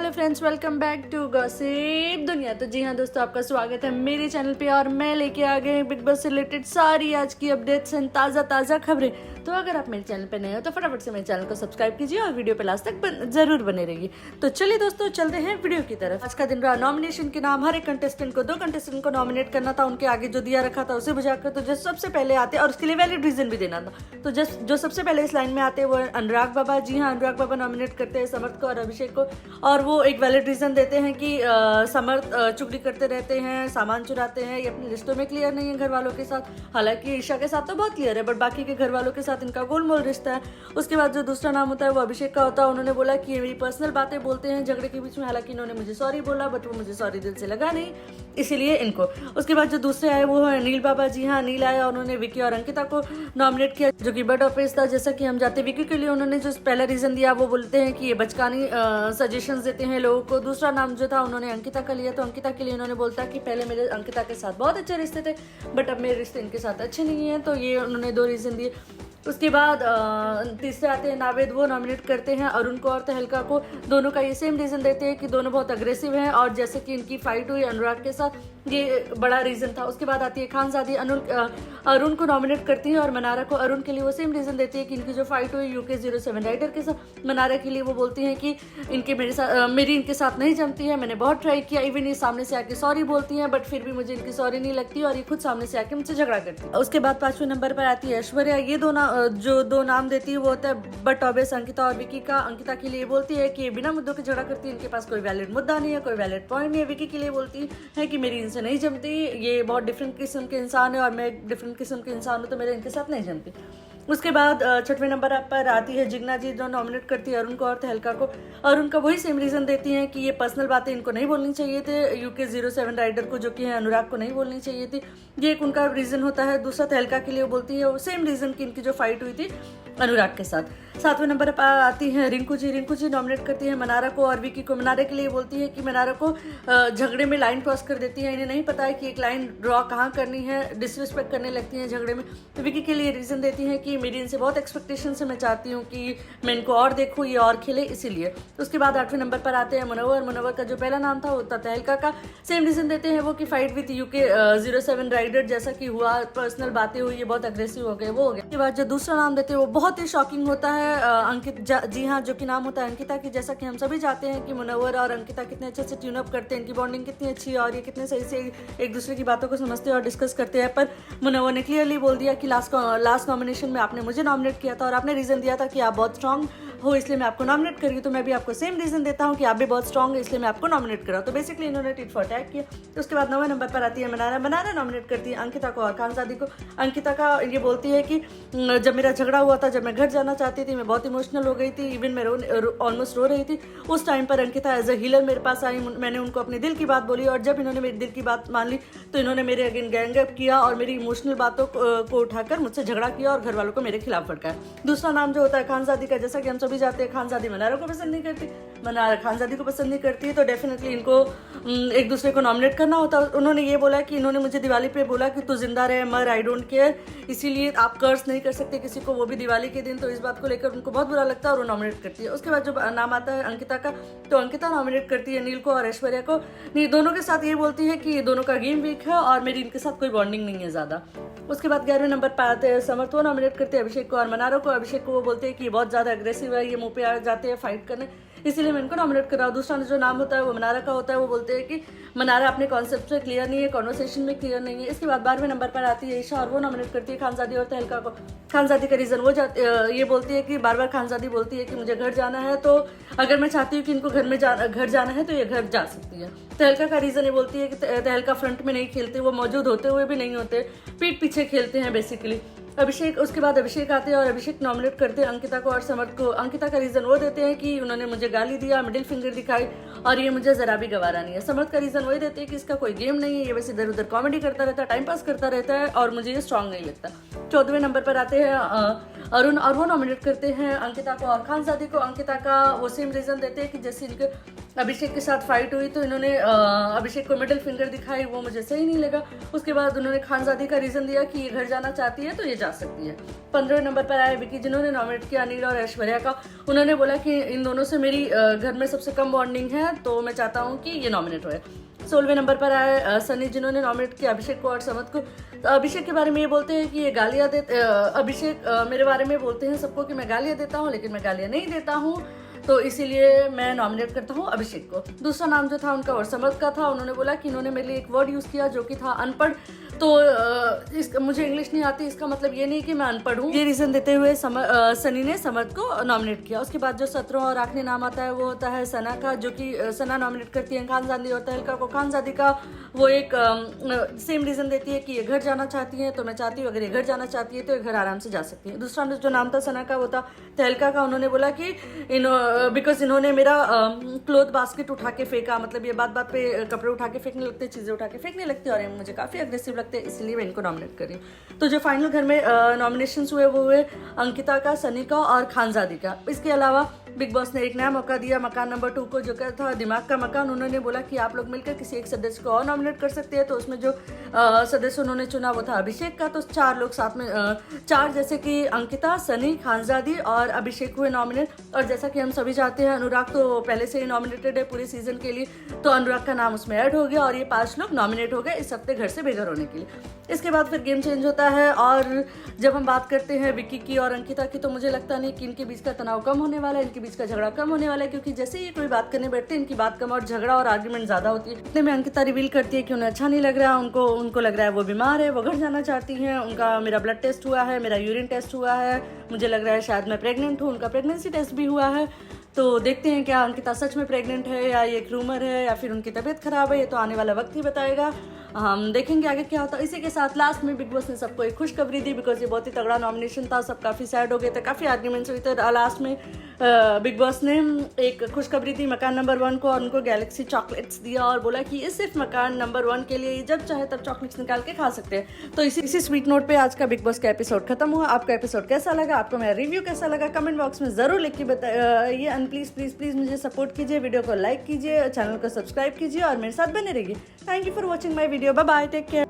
Hello friends, welcome back to gossip दुनिया। तो जी हाँ दोस्तों, आपका स्वागत है मेरे चैनल पे और मैं लेके आ गई बिग बॉस से रिलेटेड सारी आज की अपडेट्स एंड ताज़ा खबरें। तो अगर आप मेरे चैनल पे नए हो तो फटाफट से मेरे चैनल को सब्सक्राइब कीजिए और वीडियो पे लास्ट तक जरूर बने रहिए। तो चलिए दोस्तों, चलते हैं वीडियो की तरफ। आज का दिन रहा नॉमिनेशन के नाम। हर एक कंटेस्टेंट को 2 कंटेस्टेंट को नॉमिनेट करना था, उनके आगे जो दिया रखा था उसे बुझाकर तो जो सबसे पहले आते और उसके लिए वैलिड रीजन भी देना था। तो जो सबसे पहले इस लाइन में आते हैं वो अनुराग बाबा। जी हाँ, अनुराग बाबा नॉमिनेट करते हैं समर्थ को और अभिषेक को, और वो एक वैलिड रीजन देते हैं कि समर्थ चुगली करते रहते हैं, सामान चुराते हैं, ये अपनी लिस्टों में क्लियर नहीं है घर वालों के साथ। हालांकि ईशा के साथ तो बहुत क्लियर है, बट बाकी के घर वालों के साथ इनका गोलमोल रिश्ता है। उसके बाद जो दूसरा नाम होता है वो अभिषेक का होता है। उन्होंने बोला कि ये मेरी पर्सनल बातें बोलते हैं झगड़े के बीच में। हालांकि इन्होंने मुझे सॉरी बोला, बट वो मुझे सॉरी दिल से लगा नहीं, इसीलिए इनको। उसके बाद जो दूसरे आए वो है अनिल बाबा। जी हाँ, अनिल आया, उन्होंने विकी और अंकिता को नॉमिनेट किया, जो कि बर्ड ऑफिस था। जैसा कि हम जाते विकी के लिए उन्होंने जो पहला रीजन दिया वो बोलते हैं कि ये बचकानी सजेशंस देते हैं लोगों को। दूसरा नाम जो था उन्होंने अंकिता का लिया, तो अंकिता के लिए उन्होंने बोलता कि पहले मेरे अंकिता के साथ बहुत अच्छे रिश्ते थे, बट अब मेरे रिश्ते इनके साथ अच्छे नहीं है। तो ये उन्होंने 2 रीजन दिए। उसके बाद तीसरे आते हैं नावेद। वो नॉमिनेट करते हैं अरुण को और तहलका को। दोनों का ये सेम रीजन देते हैं कि दोनों बहुत अग्रेसिव हैं, और जैसे कि इनकी फाइट हुई अनुराग के साथ, ये बड़ा रीजन था। उसके बाद आती है खानजादी। अरुण को नॉमिनेट करती है और मनारा को। अरुण के लिए वो सेम रीजन देती है कि इनकी जो फाइट हुई UK07 राइडर के साथ। मनारा के लिए वो बोलती हैं कि मेरी इनके साथ नहीं जमती है, मैंने बहुत ट्राई किया। इवन ये सामने से आके सॉरी बोलती हैं, बट फिर भी मुझे इनकी सॉरी नहीं लगती और ये खुद सामने से आके मुझसे झगड़ा करती है। उसके बाद 5वें नंबर पर आती है ऐश्वर्या। ये जो 2 नाम देती है वो होता है बट ऑब्वियस अंकिता और विकी का। अंकिता के लिए बोलती है कि ये बिना मुद्दों के झगड़ा करती है, इनके पास कोई वैलिड मुद्दा नहीं है, कोई वैलिड पॉइंट नहीं है। विकी के लिए बोलती है कि मेरी इनसे नहीं जमती, ये बहुत डिफरेंट किस्म के इंसान है और मैं एक डिफरेंट किस्म के इंसान हूँ, तो मेरे इनके साथ नहीं जमती। उसके बाद 6वें नंबर पर आती है जिग्ना जी, जो नॉमिनेट करती है अरुण को और तहलका को। अरुण का वही सेम रीजन देती हैं कि ये पर्सनल बातें इनको नहीं बोलनी चाहिए थे, UK07 राइडर को जो कि है अनुराग को नहीं बोलनी चाहिए थी। ये एक उनका रीजन होता है। दूसरा तहलका के लिए वो बोलती है वो सेम रीजन कि इनकी जो फाइट हुई थी अनुराग के साथ। 7वें नंबर पर आती है रिंकू जी। रिंकू जी नॉमिनेट करती है मनारा को और विकी को। मनारा के लिए बोलती है कि मनारा को झगड़े में लाइन क्रॉस कर देती है, इन्हें नहीं पता है कि एक लाइन ड्रॉ कहाँ करनी है, डिसरिस्पेक्ट करने लगती है झगड़े में। तो विकी के लिए रीजन देती है कि मेरी इनसे बहुत एक्सपेक्टेशन है, मैं चाहती हूँ कि मैं इनको और देखूँ, ये और खेले, इसीलिए। उसके बाद 8वें नंबर पर आते हैं मनोवर। मनोवर का जो पहला नाम था वो था तहलका का। सेम रीजन देते हैं वो कि फाइट विथ UK07 राइडर, जैसा कि हुआ, पर्सनल बातें हुई, ये बहुत अग्रेसिव हो गए, वो हो गया। उसके बाद जो दूसरा नाम देते हैं वो बहुत ही शॉकिंग होता है जी हाँ, जो कि नाम होता है अंकिता की। जैसा कि हम सभी जानते हैं कि मनोवर और अंकिता कितने अच्छे से ट्यून अप करते हैं, इनकी बॉन्डिंग कितनी अच्छी है और ये कितने सही से एक दूसरे की बातों को समझते हैं और डिस्कस करते हैं। पर मनोवर ने क्लियरली बोल दिया कि लास्ट नॉमिनेशन में आपने मुझे नॉमिनेट किया था और आपने रीजन दिया था कि आप बहुत स्ट्रांग हो, इसलिए मैं आपको नॉमिनेट कर रही हूँ। तो मैं भी आपको सेम रीजन देता हूँ कि आप भी बहुत स्ट्रांग है, इसलिए मैं आपको नॉमिनेट कर रहा हूँ। तो बेसिकली इन्होंने टिट फॉर टैग किया। तो उसके बाद 9वें नंबर पर आती है मनारा। मनारा नॉमिनेट करती है अंकिता को और खानजादी को। अंकिता का ये बोलती है कि जब मेरा झगड़ा हुआ था, जब मैं घर जाना चाहती थी, मैं बहुत इमोशनल हो गई थी, इवन मैं ऑलमोस्ट रो रही थी। उस टाइम पर अंकिता एज अ हीलर मेरे पास आई, मैंने उनको अपने दिल की बात बोली और जब इन्होंने मेरी दिल की बात मान ली तो इन्होंने मेरे अगेन गैंग अप किया और मेरी इमोशनल बातों को उठाकर मुझसे झगड़ा किया और घर वालों को मेरे खिलाफ भड़काया। दूसरा नाम जो होता है खानजादी का। जैसा कि हम सभी जानते हैं खानजादी मनारा को पसंद नहीं करती, मनारा खानजादी को पसंद नहीं करती, तो डेफिनेटली इनको एक दूसरे को नॉमिनेट करना होता है। उन्होंने ये बोला कि इन्होंने मुझे दिवाली पे बोला कि तू जिंदा रहे मर, आई डोंट केयर, इसीलिए आप कर्स नहीं कर सकते किसी को, वो भी दिवाली के दिन। तो इस बात को लेकर उनको बहुत बुरा लगता है और वो नॉमिनेट करती है। उसके बाद जो नाम आता है अंकिता का, तो अंकिता नॉमिनेट करती है नील को और ऐश्वर्या को। दोनों के साथ ये बोलती है कि दोनों का गेम वीक है और मेरी इनके साथ कोई बॉन्डिंग नहीं है ज्यादा। उसके बाद 11वें नंबर पर आते हैं समर्थ। वो नॉमिनेट करते हैं अभिषेक को और मनारा को। अभिषेक को वो बोलते हैं कि बहुत ज्यादा अग्रेसिव है, ये मुंह पे आ जाते हैं फाइट करने, इसीलिए मैं इनको नॉमिनेट कर रहा हूँ। दूसरा जो नाम होता है वो मनारा का होता है। वो बोलते हैं कि मनारा अपने कॉन्सेप्ट से क्लियर नहीं है, कॉन्वर्सेशन में क्लियर नहीं है। इसके बाद 12वें नंबर पर आती है ईशा और वो नॉमिनेट करती है खानजादी और तहलका को। खानजादी का रीजन ये बोलती है कि बार बार खानजादी बोलती है कि मुझे घर जाना है, तो अगर मैं चाहती हूँ कि इनको घर जाना है तो ये घर जा सकती है। तहलका का रीजन ये बोलती है कि तहलका फ्रंट में नहीं खेलते, वो मौजूद होते हुए भी नहीं होते, पीठ पीछे खेलते हैं बेसिकली। अभिषेक, उसके बाद अभिषेक आते हैं और अभिषेक नॉमिनेट करते हैं अंकिता को और समर्थ को। अंकिता का रीजन वो देते हैं कि उन्होंने मुझे गाली दिया, मिडिल फिंगर दिखाई और ये मुझे जरा भी गवारा नहीं है। समर्थ का रीजन वही देते हैं कि इसका कोई गेम नहीं है, ये बस इधर उधर कॉमेडी करता रहता है, टाइम पास करता रहता है और मुझे ये स्ट्रांग नहीं लगता। 14वें नंबर पर आते हैं अरुण और वो नॉमिनेट करते हैं अंकिता को और खानजादी को। अंकिता का वो सेम रीजन देते हैं कि जैसे इनके अभिषेक के साथ फाइट हुई तो इन्होंने अभिषेक को मिडिल फिंगर दिखाई, वो मुझे सही नहीं लगा। उसके बाद उन्होंने खानजादी का रीजन दिया कि ये घर जाना चाहती है तो ये जा सकती है। 15वें नंबर पर आए विकी, जिन्होंने नॉमिनेट किया अनिल और ऐश्वर्या का। उन्होंने बोला कि इन दोनों से मेरी घर में सबसे कम बॉन्डिंग है तो मैं चाहता हूँ कि ये नॉमिनेट हुए। 16वें नंबर पर आए सनी, जिन्होंने नॉमिनेट किया अभिषेक को और समत को। तो अभिषेक के बारे में ये बोलते हैं कि ये गालियाँ देते, अभिषेक मेरे बारे में बोलते हैं सबको कि मैं गालियाँ देता हूँ, लेकिन मैं गालियाँ नहीं देता हूँ, तो इसीलिए मैं नॉमिनेट करता हूँ अभिषेक को। दूसरा नाम जो था उनका और समर्थ का था। उन्होंने बोला कि इन्होंने मेरे लिए एक वर्ड यूज़ किया जो कि था अनपढ़, तो मुझे इंग्लिश नहीं आती, इसका मतलब ये नहीं कि मैं अनपढ़ हूँ, ये रीज़न देते हुए सनी ने समर्थ को नॉमिनेट किया। उसके बाद जो 17वां और आखिरी नाम आता है वो होता है सना का, जो कि सना नॉमिनेट करती है खानजादी और तहलका को। खानजादी का वो एक सेम रीज़न देती है कि ये घर जाना चाहती है तो मैं चाहती हूँ अगर ये घर जाना चाहती है तो ये घर आराम से जा सकती है। दूसरा जो नाम था सना का वो था तहलका का। उन्होंने बोला कि बिकॉज इन्होंने मेरा क्लोथ बास्केट उठा के फेंका, मतलब ये बात बात पे कपड़े उठा के फेंकने लगते, चीज़ें उठा के फेंकने लगते और ये मुझे काफ़ी अग्रेसिव लगते हैं, इसलिए मैं इनको नॉमिनेट कर रही हूँ। तो जो फाइनल घर में नॉमिनेशंस हुए वो हुए अंकिता का, सनी का और खानजादी का। इसके अलावा बिग बॉस ने एक नया मौका दिया मकान नंबर 2 को, जो क्या था दिमाग का मकान। उन्होंने बोला कि आप लोग मिलकर किसी एक सदस्य को और नॉमिनेट कर सकते हैं। तो उसमें जो सदस्य उन्होंने चुना वो था अभिषेक का। तो 4 लोग साथ में 4 जैसे कि अंकिता, सनी, खानजादी और अभिषेक हुए नॉमिनेट। और जैसा कि हम सभी चाहते हैं, अनुराग तो पहले से ही नॉमिनेटेड है पूरे सीजन के लिए, तो अनुराग का नाम उसमें ऐड हो गया और ये 5 लोग नॉमिनेट हो गए इस हफ्ते घर से बेघर होने के लिए। इसके बाद फिर गेम चेंज होता है और जब हम बात करते हैं विकी की और अंकिता की, तो मुझे लगता नहीं कि इनके बीच का तनाव कम होने वाला है, इनके बीच का झगड़ा कम होने वाला है, क्योंकि जैसे ही कोई बात करने बैठते हैं इनकी बात कम और झगड़ा और आर्ग्यूमेंट ज्यादा होती है। इतने में अंकिता रिवील करती है कि उन्हें अच्छा नहीं लग रहा, उनको लग रहा है वो बीमार है, वो घर जाना चाहती हैं। उनका मेरा ब्लड टेस्ट हुआ है, मेरा यूरिन टेस्ट हुआ है, मुझे लग रहा है शायद मैं प्रेग्नेंट हूँ। उनका प्रेगनेंसी टेस्ट भी हुआ है। तो देखते हैं क्या अंकिता सच में प्रेग्नेंट है या ये एक रूमर है या फिर उनकी तबीयत खराब है, ये तो आने वाला वक्त ही बताएगा। हम देखेंगे आगे क्या होता है। इसी के साथ लास्ट में बिग बॉस ने सबको एक खुशखबरी दी, बिकॉज ये बहुत ही तगड़ा नॉमिनेशन था, सब काफ़ी सैड हो गए थे, काफ़ी आर्ग्यूमेंट्स हुए थे। लास्ट में बिग बॉस ने एक खुशखबरी दी मकान नंबर 1 को और उनको गैलेक्सी चॉकलेट्स दिया और बोला कि ये सिर्फ मकान नंबर 1 के लिए, जब चाहे तब चॉकलेट्स निकाल के खा सकते हैं। तो इसी स्वीट नोट पे आज का बिग बॉस का एपिसोड खत्म हुआ। आपका एपिसोड कैसा लगा, आपको मेरा रिव्यू कैसा लगा, कमेंट बॉक्स में जरूर लिख के बताइए। एंड प्लीज़ मुझे सपोर्ट कीजिए, वीडियो को लाइक कीजिए, चैनल को सब्सक्राइब कीजिए और मेरे साथ बने रहिए। Thank you for watching my video. Bye bye, take care.